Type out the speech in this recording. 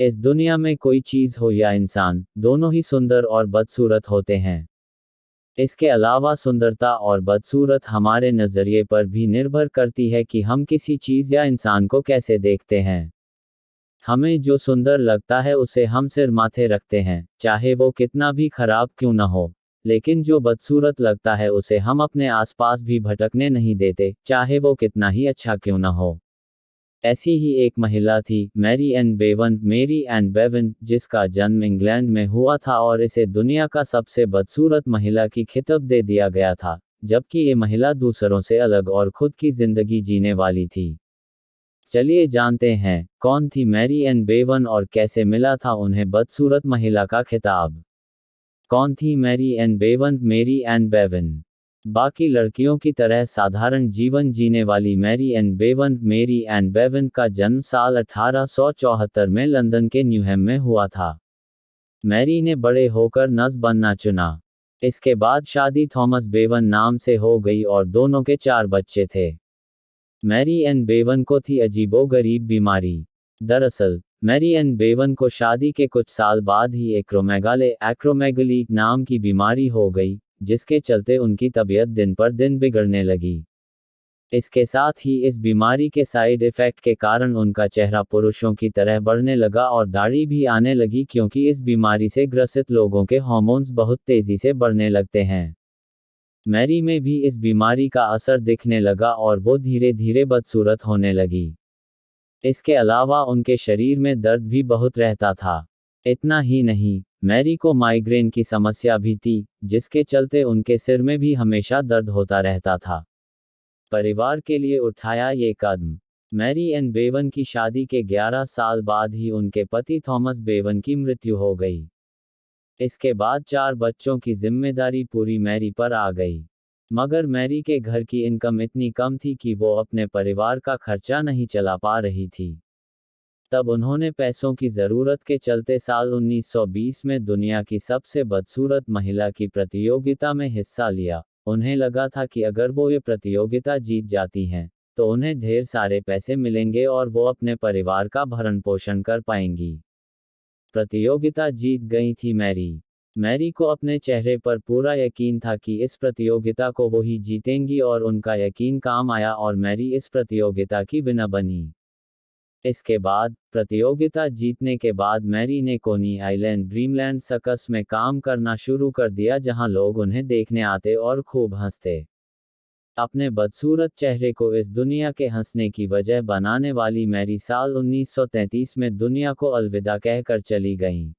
इस दुनिया में कोई चीज हो या इंसान, दोनों ही सुंदर और बदसूरत होते हैं। इसके अलावा सुंदरता और बदसूरत हमारे नजरिए पर भी निर्भर करती है कि हम किसी चीज या इंसान को कैसे देखते हैं। हमें जो सुंदर लगता है उसे हम सिर माथे रखते हैं, चाहे वो कितना भी खराब क्यों न हो। लेकिन जो बदसूरत लगता है उसे हम अपने आसपास भी भटकने नहीं देते, चाहे वो कितना ही अच्छा क्यों न हो। ऐसी ही एक महिला थी, मैरी एन बेवन, जिसका जन्म इंग्लैंड में हुआ था और इसे दुनिया का सबसे बदसूरत महिला की खिताब दे दिया गया था, जबकि ये महिला दूसरों से अलग और खुद की जिंदगी जीने वाली थी। चलिए जानते हैं, कौन थी मैरी एन बेवन और कैसे मिला था उन्हें बदसूरत महिला का खिताब। कौन थी मैरी एन बेवन? मेरी एन बेवन बाकी लड़कियों की तरह साधारण जीवन जीने वाली मेरी एन बेवन का जन्म साल 1874 में लंदन के न्यूहैम में हुआ था। मैरी ने बड़े होकर नर्स बनना चुना। इसके बाद शादी थॉमस बेवन नाम से हो गई और दोनों के 4 बच्चे थे। मैरी एन बेवन को थी अजीबोगरीब बीमारी। दरअसल मैरी एन बेवन को शादी के कुछ साल बाद ही एक्रोमेगली नाम की बीमारी हो गई, जिसके चलते उनकी तबीयत दिन पर दिन बिगड़ने लगी। इसके साथ ही इस बीमारी के साइड इफेक्ट के कारण उनका चेहरा पुरुषों की तरह बढ़ने लगा और दाढ़ी भी आने लगी, क्योंकि इस बीमारी से ग्रसित लोगों के हार्मोन्स बहुत तेजी से बढ़ने लगते हैं। मैरी में भी इस बीमारी का असर दिखने लगा और वो धीरे धीरे बदसूरत होने लगी। इसके अलावा उनके शरीर में दर्द भी बहुत रहता था। इतना ही नहीं, मैरी को माइग्रेन की समस्या भी थी, जिसके चलते उनके सिर में भी हमेशा दर्द होता रहता था। परिवार के लिए उठाया ये कदम। मैरी एन बेवन की शादी के 11 साल बाद ही उनके पति थॉमस बेवन की मृत्यु हो गई। इसके बाद 4 बच्चों की जिम्मेदारी पूरी मैरी पर आ गई। मगर मैरी के घर की इनकम इतनी कम थी कि वो अपने परिवार का खर्चा नहीं चला पा रही थी। तब उन्होंने पैसों की ज़रूरत के चलते साल 1920 में दुनिया की सबसे बदसूरत महिला की प्रतियोगिता में हिस्सा लिया। उन्हें लगा था कि अगर वो ये प्रतियोगिता जीत जाती हैं, तो उन्हें ढेर सारे पैसे मिलेंगे और वो अपने परिवार का भरण पोषण कर पाएंगी। प्रतियोगिता जीत गई थी मैरी। मैरी को अपने चेहरे पर पूरा यकीन था कि इस प्रतियोगिता को वो ही जीतेंगी और उनका यकीन काम आया और मैरी इस प्रतियोगिता की विनर बनी। इसके बाद, प्रतियोगिता जीतने के बाद मैरी ने कोनी आइलैंड ड्रीमलैंड सर्कस में काम करना शुरू कर दिया, जहां लोग उन्हें देखने आते और खूब हंसते। अपने बदसूरत चेहरे को इस दुनिया के हंसने की वजह बनाने वाली मैरी साल 1933 में दुनिया को अलविदा कहकर चली गईं।